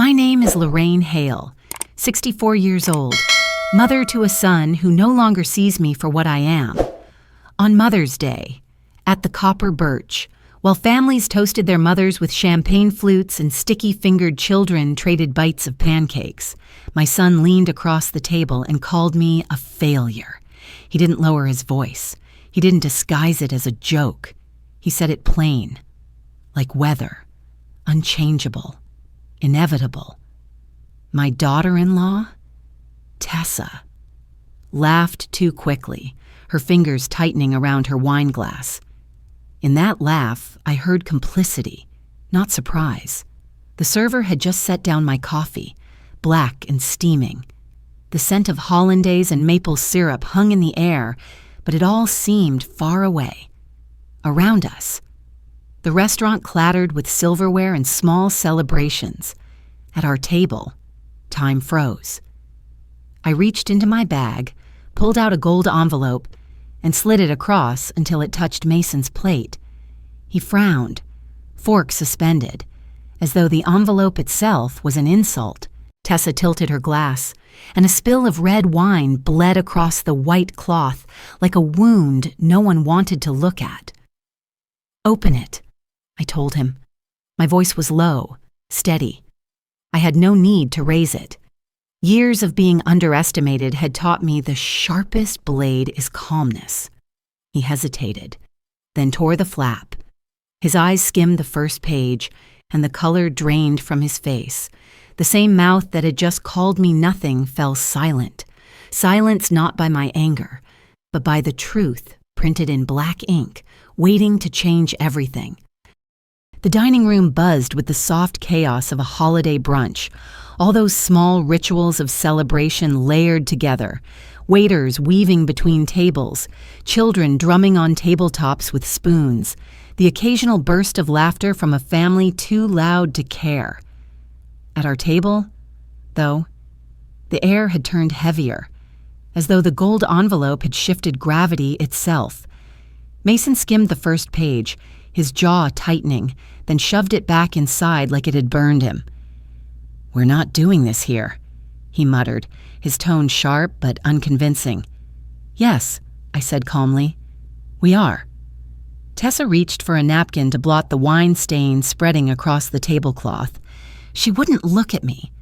My name is Lorraine Hale, 64 years old, mother to a son who no longer sees me for what I am. On Mother's Day, at the Copper Birch, while families toasted their mothers with champagne flutes and sticky-fingered children traded bites of pancakes, my son leaned across the table and called me a failure. He didn't lower his voice. He didn't disguise it as a joke. He said it plain, like weather, unchangeable, inevitable. My daughter-in-law, Tessa, laughed too quickly, her fingers tightening around her wine glass. In that laugh, I heard complicity, not surprise. The server had just set down my coffee, black and steaming. The scent of hollandaise and maple syrup hung in the air, but it all seemed far away. Around us, the restaurant clattered with silverware and small celebrations. At our table, time froze. I reached into my bag, pulled out a gold envelope, and slid it across until it touched Mason's plate. He frowned, fork suspended, as though the envelope itself was an insult. Tessa tilted her glass, and a spill of red wine bled across the white cloth like a wound no one wanted to look at. "Open it," I told him. My voice was low, steady. I had no need to raise it. Years of being underestimated had taught me the sharpest blade is calmness. He hesitated, then tore the flap. His eyes skimmed the first page, and the color drained from his face. The same mouth that had just called me nothing fell silent. Silenced not by my anger, but by the truth printed in black ink, waiting to change everything. The dining room buzzed with the soft chaos of a holiday brunch, all those small rituals of celebration layered together, waiters weaving between tables, children drumming on tabletops with spoons, the occasional burst of laughter from a family too loud to care. At our table, though, the air had turned heavier, as though the gold envelope had shifted gravity itself. Mason skimmed the first page, his jaw tightening, then shoved it back inside like it had burned him. "We're not doing this here," he muttered, his tone sharp but unconvincing. "Yes," I said calmly, "we are." Tessa reached for a napkin to blot the wine stain spreading across the tablecloth. She wouldn't look at me.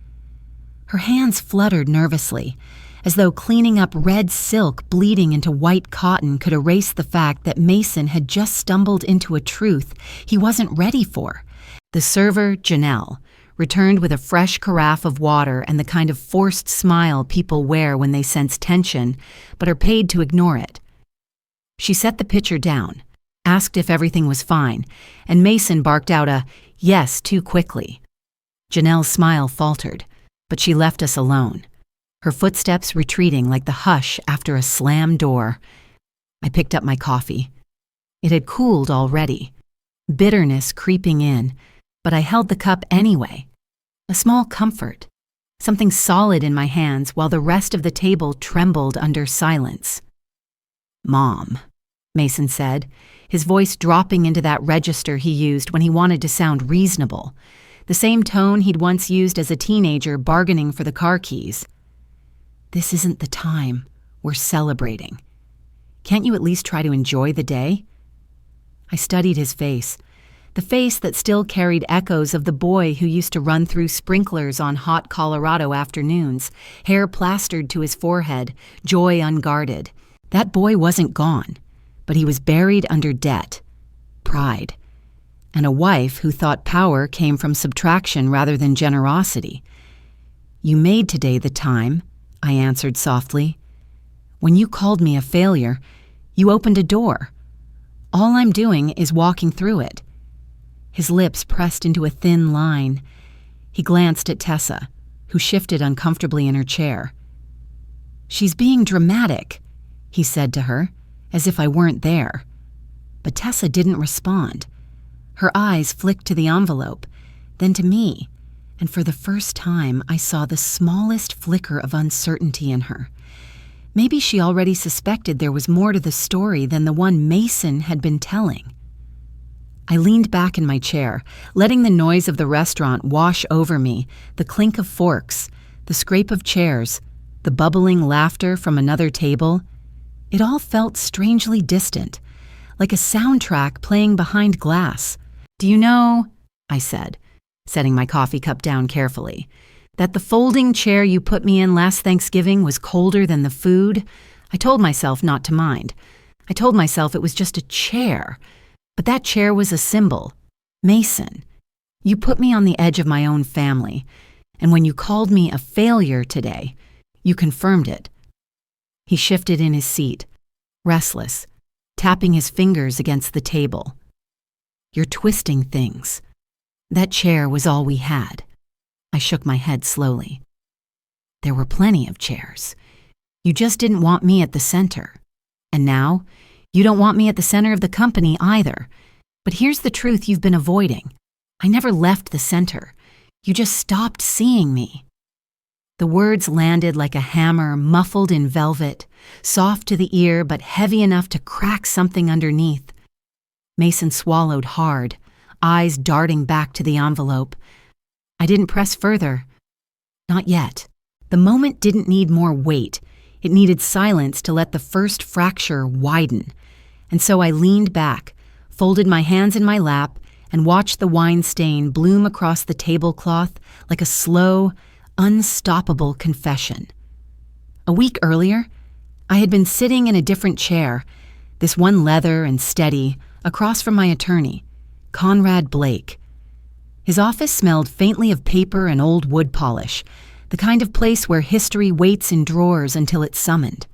Her hands fluttered nervously, as though cleaning up red silk bleeding into white cotton could erase the fact that Mason had just stumbled into a truth he wasn't ready for. The server, Janelle, returned with a fresh carafe of water and the kind of forced smile people wear when they sense tension, but are paid to ignore it. She set the pitcher down, asked if everything was fine, and Mason barked out a yes too quickly. Janelle's smile faltered, but she left us alone, her footsteps retreating like the hush after a slammed door. I picked up my coffee. It had cooled already, bitterness creeping in, but I held the cup anyway. A small comfort, something solid in my hands while the rest of the table trembled under silence. "Mom," Mason said, his voice dropping into that register he used when he wanted to sound reasonable, the same tone he'd once used as a teenager bargaining for the car keys. "This isn't the time. We're celebrating. Can't you at least try to enjoy the day?" I studied his face, the face that still carried echoes of the boy who used to run through sprinklers on hot Colorado afternoons, hair plastered to his forehead, joy unguarded. That boy wasn't gone, but he was buried under debt, pride, and a wife who thought power came from subtraction rather than generosity. "You made today the time," I answered softly. "When you called me a failure, you opened a door. All I'm doing is walking through it." His lips pressed into a thin line. He glanced at Tessa, who shifted uncomfortably in her chair. "She's being dramatic," he said to her, as if I weren't there. But Tessa didn't respond. Her eyes flicked to the envelope, then to me, and for the first time I saw the smallest flicker of uncertainty in her. Maybe she already suspected there was more to the story than the one Mason had been telling. I leaned back in my chair, letting the noise of the restaurant wash over me, the clink of forks, the scrape of chairs, the bubbling laughter from another table. It all felt strangely distant, like a soundtrack playing behind glass. "Do you know," I said, setting my coffee cup down carefully, "that the folding chair you put me in last Thanksgiving was colder than the food?" I told myself not to mind. I told myself it was just a chair. But that chair was a symbol. Mason, you put me on the edge of my own family, and when you called me a failure today, you confirmed it. He shifted in his seat, restless, tapping his fingers against the table. "You're twisting things. That chair was all we had." I shook my head slowly. "There were plenty of chairs. You just didn't want me at the center. And now, you don't want me at the center of the company either. But here's the truth you've been avoiding. I never left the center. You just stopped seeing me." The words landed like a hammer muffled in velvet, soft to the ear but heavy enough to crack something underneath. Mason swallowed hard, eyes darting back to the envelope. I didn't press further. Not yet. The moment didn't need more weight. It needed silence to let the first fracture widen. And so I leaned back, folded my hands in my lap, and watched the wine stain bloom across the tablecloth like a slow, unstoppable confession. A week earlier, I had been sitting in a different chair, this one leather and steady, across from my attorney, Conrad Blake. His office smelled faintly of paper and old wood polish, the kind of place where history waits in drawers until it's summoned.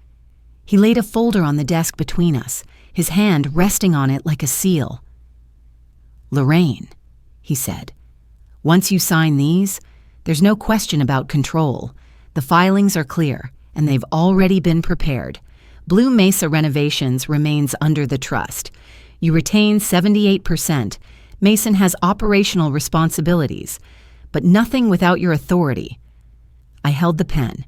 He laid a folder on the desk between us, his hand resting on it like a seal. "Lorraine," he said, "once you sign these, there's no question about control. The filings are clear, and they've already been prepared. Blue Mesa Renovations remains under the trust. You retain 78%. Mason has operational responsibilities, but nothing without your authority." I held the pen,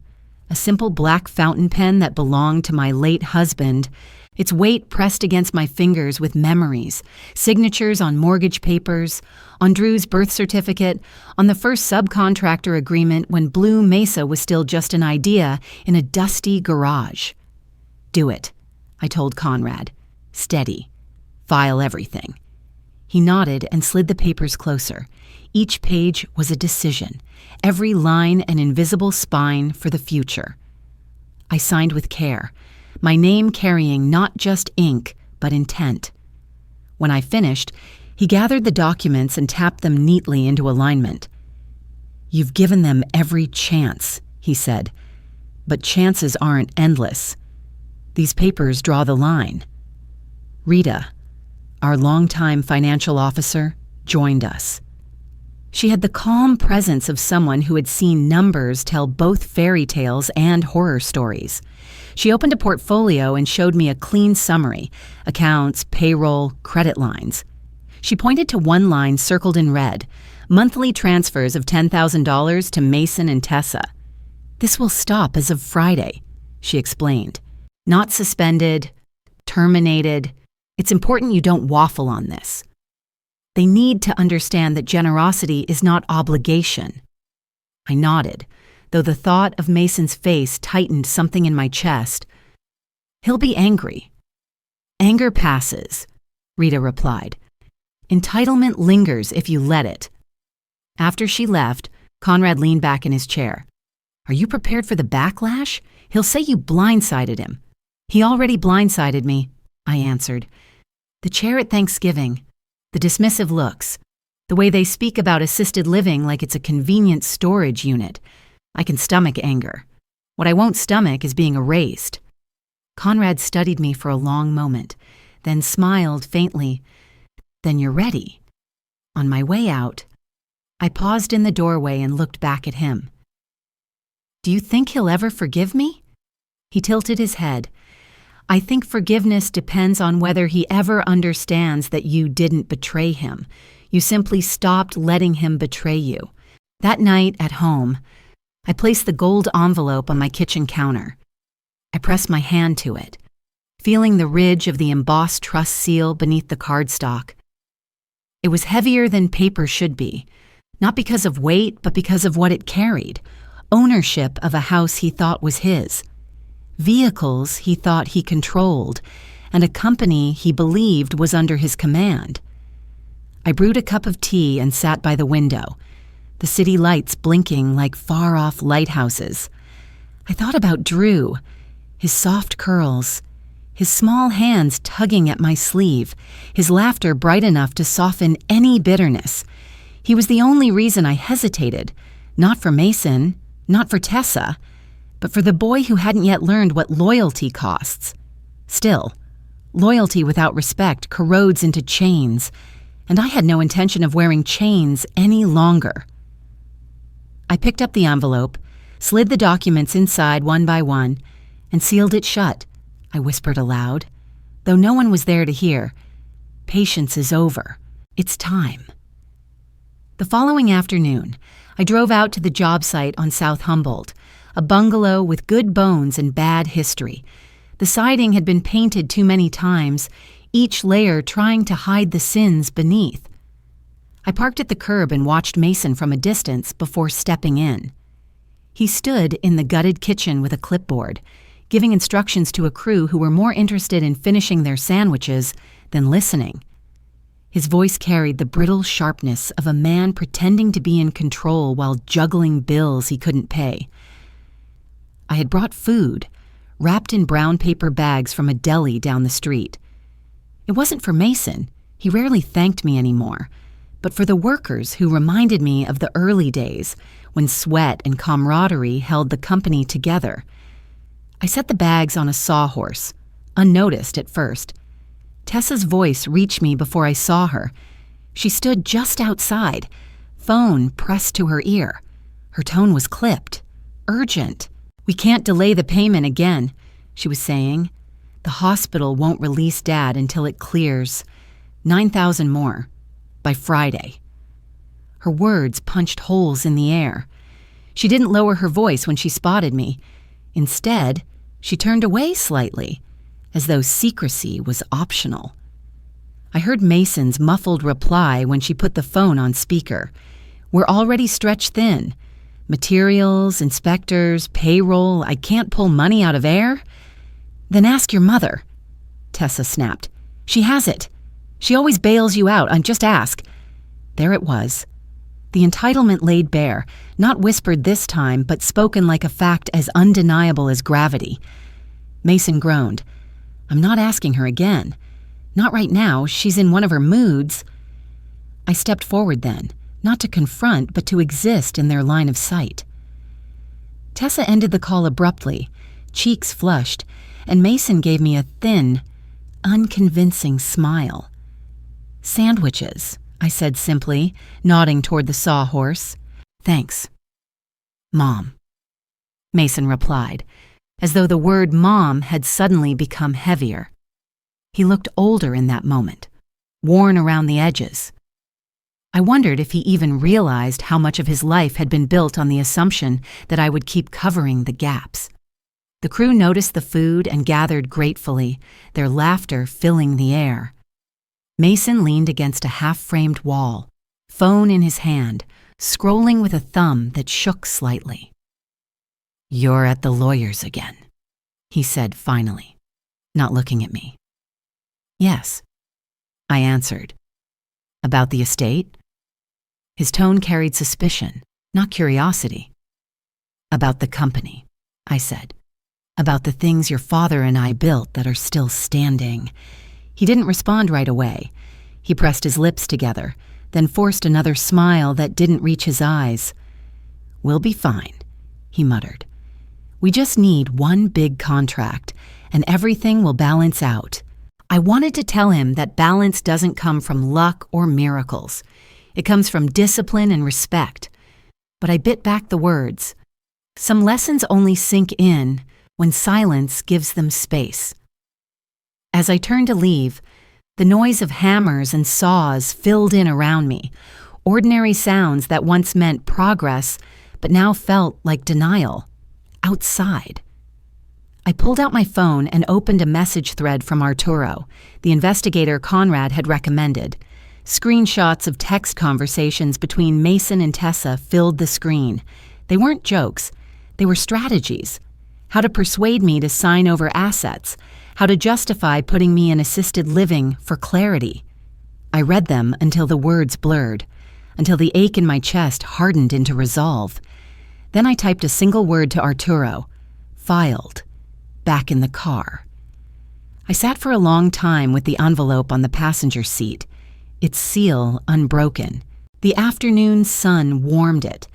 a simple black fountain pen that belonged to my late husband, its weight pressed against my fingers with memories, signatures on mortgage papers, on Drew's birth certificate, on the first subcontractor agreement when Blue Mesa was still just an idea in a dusty garage. "Do it," I told Conrad. "Steady. File everything." He nodded and slid the papers closer. Each page was a decision, every line an invisible spine for the future. I signed with care, my name carrying not just ink, but intent. When I finished, he gathered the documents and tapped them neatly into alignment. "You've given them every chance," he said, "but chances aren't endless. These papers draw the line." Rita, our longtime financial officer, joined us. She had the calm presence of someone who had seen numbers tell both fairy tales and horror stories. She opened a portfolio and showed me a clean summary: accounts, payroll, credit lines. She pointed to one line circled in red: monthly transfers of $10,000 to Mason and Tessa. "This will stop as of Friday," she explained. "Not suspended, terminated. It's important you don't waffle on this. They need to understand that generosity is not obligation." I nodded, though the thought of Mason's face tightened something in my chest. "He'll be angry." "Anger passes," Rita replied. "Entitlement lingers if you let it." After she left, Conrad leaned back in his chair. "Are you prepared for the backlash? He'll say you blindsided him." "He already blindsided me," I answered. "The chair at Thanksgiving, the dismissive looks, the way they speak about assisted living like it's a convenient storage unit. I can stomach anger. What I won't stomach is being erased." Conrad studied me for a long moment, then smiled faintly. "Then you're ready." On my way out, I paused in the doorway and looked back at him. "Do you think he'll ever forgive me?" He tilted his head. "I think forgiveness depends on whether he ever understands that you didn't betray him. You simply stopped letting him betray you." That night at home, I placed the gold envelope on my kitchen counter. I pressed my hand to it, feeling the ridge of the embossed trust seal beneath the cardstock. It was heavier than paper should be, not because of weight, but because of what it carried. Ownership of a house he thought was his, vehicles he thought he controlled, and a company he believed was under his command. I brewed a cup of tea and sat by the window, the city lights blinking like far-off lighthouses. I thought about Drew, his soft curls, his small hands tugging at my sleeve, his laughter bright enough to soften any bitterness. He was the only reason I hesitated, not for Mason, not for Tessa, but for the boy who hadn't yet learned what loyalty costs. Still, loyalty without respect corrodes into chains, and I had no intention of wearing chains any longer. I picked up the envelope, slid the documents inside one by one, and sealed it shut. I whispered aloud, though no one was there to hear. Patience is over. It's time. The following afternoon, I drove out to the job site on South Humboldt, a bungalow with good bones and bad history. The siding had been painted too many times, each layer trying to hide the sins beneath. I parked at the curb and watched Mason from a distance before stepping in. He stood in the gutted kitchen with a clipboard, giving instructions to a crew who were more interested in finishing their sandwiches than listening. His voice carried the brittle sharpness of a man pretending to be in control while juggling bills he couldn't pay. I had brought food, wrapped in brown paper bags from a deli down the street. It wasn't for Mason, he rarely thanked me anymore, but for the workers who reminded me of the early days when sweat and camaraderie held the company together. I set the bags on a sawhorse, unnoticed at first. Tessa's voice reached me before I saw her. She stood just outside, phone pressed to her ear. Her tone was clipped, urgent. "We can't delay the payment again," she was saying. "The hospital won't release Dad until it clears. 9,000 more. By Friday." Her words punched holes in the air. She didn't lower her voice when she spotted me. Instead, she turned away slightly, as though secrecy was optional. I heard Mason's muffled reply when she put the phone on speaker. "We're already stretched thin. Materials, inspectors, payroll, I can't pull money out of air." "Then ask your mother," Tessa snapped. "She has it. She always bails you out, just ask." There it was. The entitlement laid bare, not whispered this time, but spoken like a fact as undeniable as gravity. Mason groaned. "I'm not asking her again. Not right now, she's in one of her moods." I stepped forward then, not to confront, but to exist in their line of sight. Tessa ended the call abruptly, cheeks flushed, and Mason gave me a thin, unconvincing smile. "Sandwiches," I said simply, nodding toward the sawhorse. "Thanks." "Mom," Mason replied, as though the word mom had suddenly become heavier. He looked older in that moment, worn around the edges. I wondered if he even realized how much of his life had been built on the assumption that I would keep covering the gaps. The crew noticed the food and gathered gratefully, their laughter filling the air. Mason leaned against a half-framed wall, phone in his hand, scrolling with a thumb that shook slightly. "You're at the lawyer's again," he said finally, not looking at me. "Yes," I answered. "About the estate?" His tone carried suspicion, not curiosity. "About the company," I said. "About the things your father and I built that are still standing." He didn't respond right away. He pressed his lips together, then forced another smile that didn't reach his eyes. "We'll be fine," he muttered. "We just need one big contract, and everything will balance out." I wanted to tell him that balance doesn't come from luck or miracles. It comes from discipline and respect. But I bit back the words. Some lessons only sink in when silence gives them space. As I turned to leave, the noise of hammers and saws filled in around me, ordinary sounds that once meant progress, but now felt like denial. Outside. I pulled out my phone and opened a message thread from Arturo, the investigator Conrad had recommended. Screenshots of text conversations between Mason and Tessa filled the screen. They weren't jokes. They were strategies. How to persuade me to sign over assets. How to justify putting me in assisted living for clarity. I read them until the words blurred, until the ache in my chest hardened into resolve. Then I typed a single word to Arturo. Filed. Back in the car. I sat for a long time with the envelope on the passenger seat, its seal unbroken. The afternoon sun warmed it,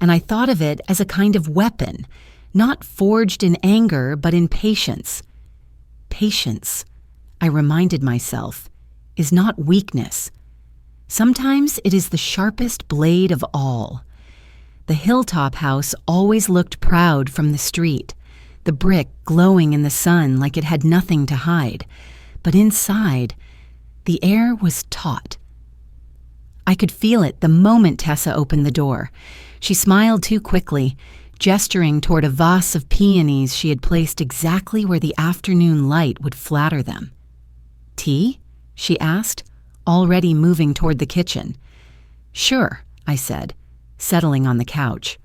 and I thought of it as a kind of weapon, not forged in anger but in patience. Patience, I reminded myself, is not weakness. Sometimes it is the sharpest blade of all. The hilltop house always looked proud from the street, the brick glowing in the sun like it had nothing to hide. But inside, the air was taut. I could feel it the moment Tessa opened the door. She smiled too quickly, gesturing toward a vase of peonies she had placed exactly where the afternoon light would flatter them. "Tea?" she asked, already moving toward the kitchen. "Sure," I said, settling on the couch.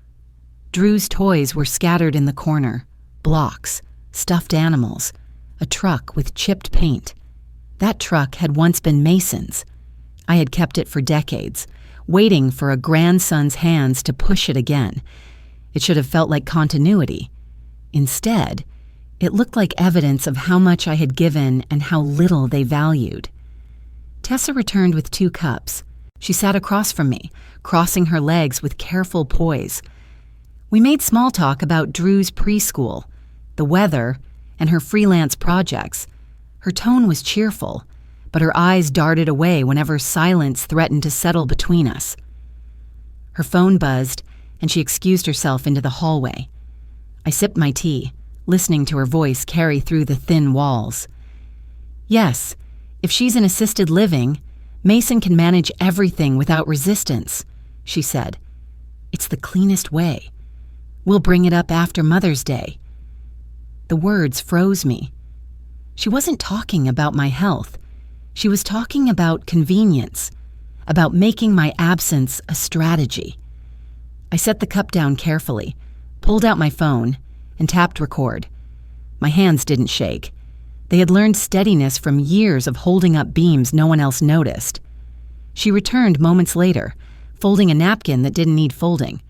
Drew's toys were scattered in the corner. Blocks, stuffed animals, a truck with chipped paint. That truck had once been Mason's. I had kept it for decades, waiting for a grandson's hands to push it again. It should have felt like continuity. Instead, it looked like evidence of how much I had given and how little they valued. Tessa returned with 2 cups. She sat across from me, crossing her legs with careful poise. We made small talk about Drew's preschool, the weather, and her freelance projects. Her tone was cheerful, but her eyes darted away whenever silence threatened to settle between us. Her phone buzzed, and she excused herself into the hallway. I sipped my tea, listening to her voice carry through the thin walls. "Yes, if she's in assisted living, Mason can manage everything without resistance," she said. "It's the cleanest way. We'll bring it up after Mother's Day." The words froze me. She wasn't talking about my health. She was talking about convenience, about making my absence a strategy. I set the cup down carefully, pulled out my phone, and tapped record. My hands didn't shake. They had learned steadiness from years of holding up beams no one else noticed. She returned moments later, folding a napkin that didn't need folding.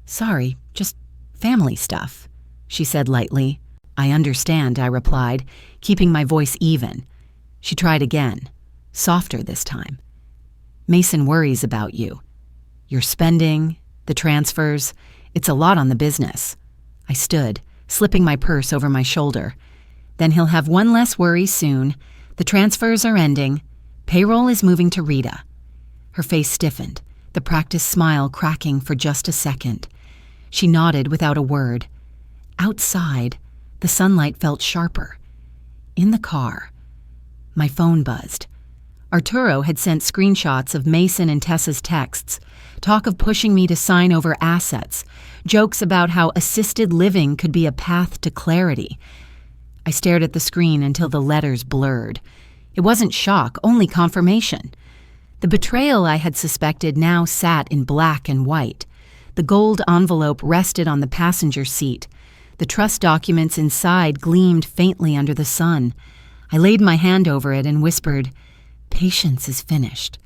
"Sorry, just family stuff," she said lightly. "I understand," I replied, keeping my voice even. She tried again, softer this time. "Mason worries about you. Your spending, the transfers, it's a lot on the business." I stood, slipping my purse over my shoulder. "Then he'll have one less worry soon. The transfers are ending. Payroll is moving to Rita." Her face stiffened, the practiced smile cracking for just a second. She nodded without a word. Outside, the sunlight felt sharper. In the car, my phone buzzed. Arturo had sent screenshots of Mason and Tessa's texts, talk of pushing me to sign over assets, jokes about how assisted living could be a path to clarity. I stared at the screen until the letters blurred. It wasn't shock, only confirmation. The betrayal I had suspected now sat in black and white. The gold envelope rested on the passenger seat. The trust documents inside gleamed faintly under the sun. I laid my hand over it and whispered, "Patience is finished."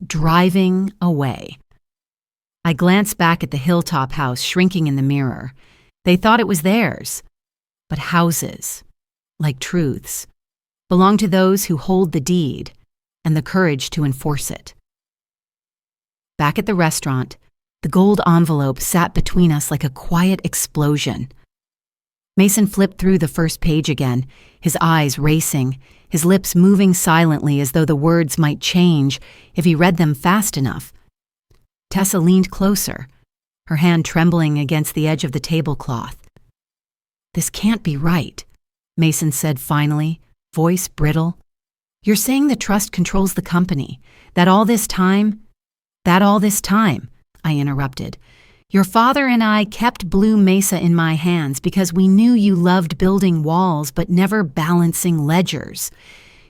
Driving away. I glanced back at the hilltop house shrinking in the mirror. They thought it was theirs. But houses, like truths, belong to those who hold the deed and the courage to enforce it. Back at the restaurant, the gold envelope sat between us like a quiet explosion. Mason flipped through the first page again, his eyes racing, his lips moving silently as though the words might change if he read them fast enough. Tessa leaned closer, her hand trembling against the edge of the tablecloth. "This can't be right," Mason said finally, voice brittle. "You're saying the trust controls the company, that all this time, I interrupted. "Your father and I kept Blue Mesa in my hands because we knew you loved building walls but never balancing ledgers.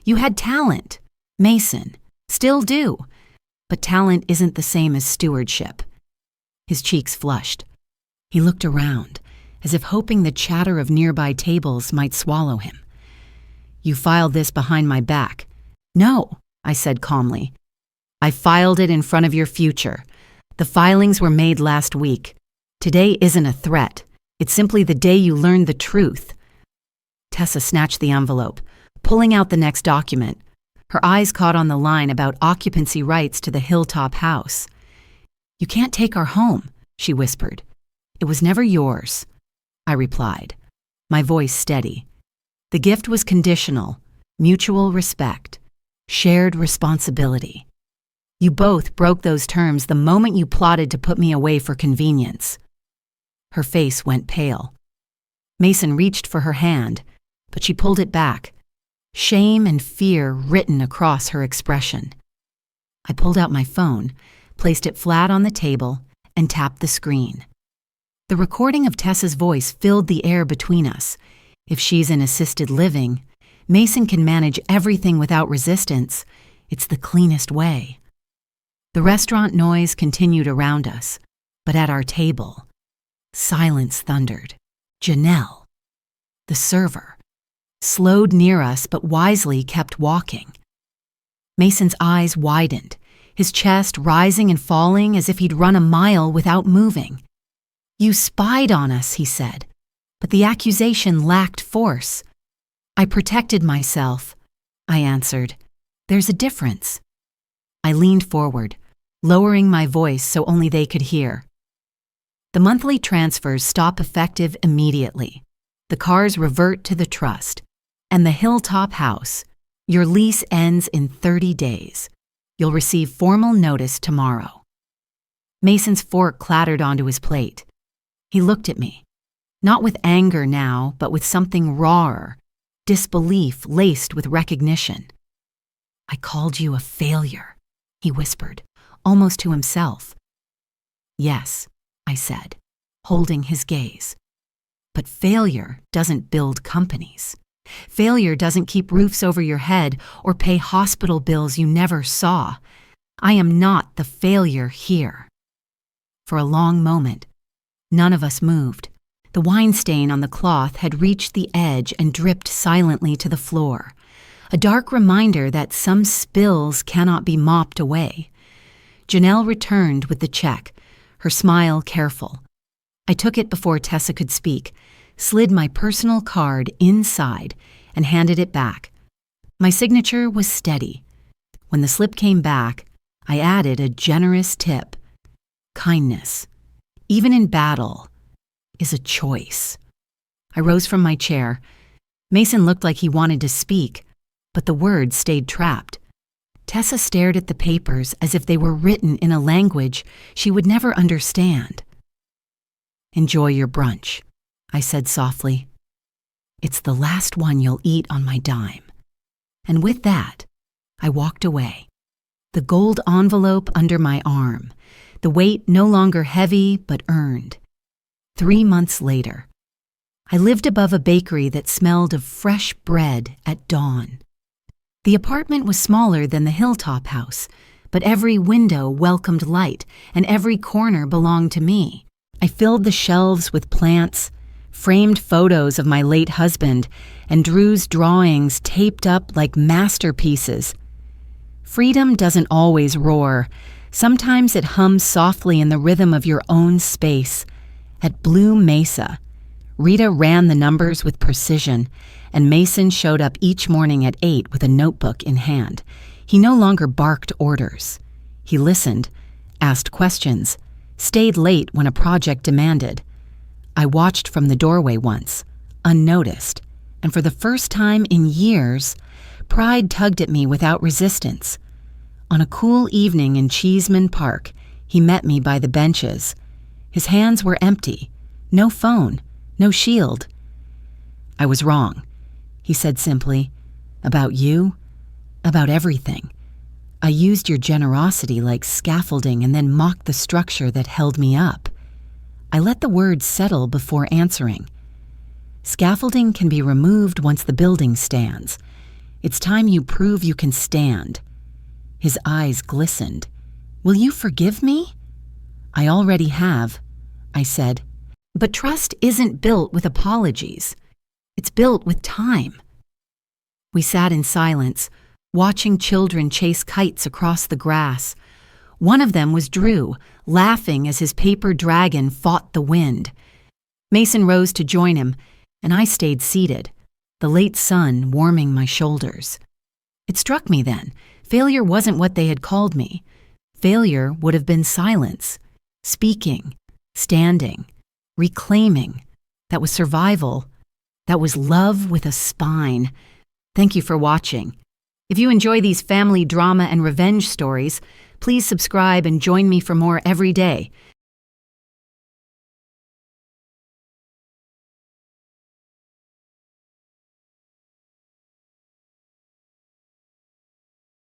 You had talent, Mason, Still do. But talent isn't the same as stewardship. His cheeks flushed. He looked around, as if hoping the chatter of nearby tables might swallow him. You filed this behind my back. No, I said calmly. I filed it in front of your future. The filings were made last week. Today isn't a threat. It's simply the day you learned the truth. Tessa snatched the envelope, pulling out the next document. Her eyes caught on the line about occupancy rights to the Hilltop house. You can't take our home, she whispered. It was never yours, I replied, my voice steady. The gift was conditional, mutual respect, shared responsibility. You both broke those terms the moment you plotted to put me away for convenience. Her face went pale. Mason reached for her hand, but she pulled it back, shame and fear written across her expression. I pulled out my phone, placed it flat on the table, and tapped the screen. The recording of Tessa's voice filled the air between us. If she's in assisted living, Mason can manage everything without resistance. It's the cleanest way. The restaurant noise continued around us, but at our table, silence thundered. Janelle, the server, slowed near us but wisely kept walking. Mason's eyes widened, his chest rising and falling as if he'd run a mile without moving. You spied on us, he said, but the accusation lacked force. I protected myself, I answered. There's a difference. I leaned forward, lowering my voice so only they could hear. The monthly transfers stop effective immediately. The cars revert to the trust. And the Hilltop house, your lease ends in 30 days. You'll receive formal notice tomorrow. Mason's fork clattered onto his plate. He looked at me, not with anger now, but with something rawer, disbelief laced with recognition. I called you a failure, he whispered, almost to himself. Yes, I said, holding his gaze. But failure doesn't build companies. Failure doesn't keep roofs over your head or pay hospital bills you never saw. I am not the failure here. For a long moment, none of us moved. The wine stain on the cloth had reached the edge and dripped silently to the floor, a dark reminder that some spills cannot be mopped away. Janelle returned with the check, her smile careful. I took it before Tessa could speak, slid my personal card inside, and handed it back. My signature was steady. When the slip came back, I added a generous tip. Kindness, even in battle, is a choice. I rose from my chair. Mason looked like he wanted to speak, but the words stayed trapped. Tessa stared at the papers as if they were written in a language she would never understand. Enjoy your brunch, I said softly. It's the last one you'll eat on my dime. And with that, I walked away. The gold envelope under my arm, the weight no longer heavy but earned. 3 months later, I lived above a bakery that smelled of fresh bread at dawn. The apartment was smaller than the Hilltop house, but every window welcomed light and every corner belonged to me. I filled the shelves with plants, framed photos of my late husband, and Drew's drawings taped up like masterpieces. Freedom doesn't always roar. Sometimes it hums softly in the rhythm of your own space. At Blue Mesa, Rita ran the numbers with precision, and Mason showed up each morning at 8 with a notebook in hand. He no longer barked orders. He listened, asked questions, stayed late when a project demanded. I watched from the doorway once, unnoticed, and for the first time in years, pride tugged at me without resistance. On a cool evening in Cheeseman Park, he met me by the benches. His hands were empty, no phone, no shield. I was wrong, he said simply. About you, about everything. I used your generosity like scaffolding and then mocked the structure that held me up. I let the words settle before answering. Scaffolding can be removed once the building stands. It's time you prove you can stand. His eyes glistened. "Will you forgive me?" "I already have," I said. "But trust isn't built with apologies. It's built with time." We sat in silence, watching children chase kites across the grass. One of them was Drew, laughing as his paper dragon fought the wind. Mason rose to join him, and I stayed seated, the late sun warming my shoulders. It struck me then, failure wasn't what they had called me. Failure would have been silence, speaking, standing, reclaiming. That was survival. That was love with a spine. Thank you for watching. If you enjoy these family drama and revenge stories, please subscribe and join me for more every day.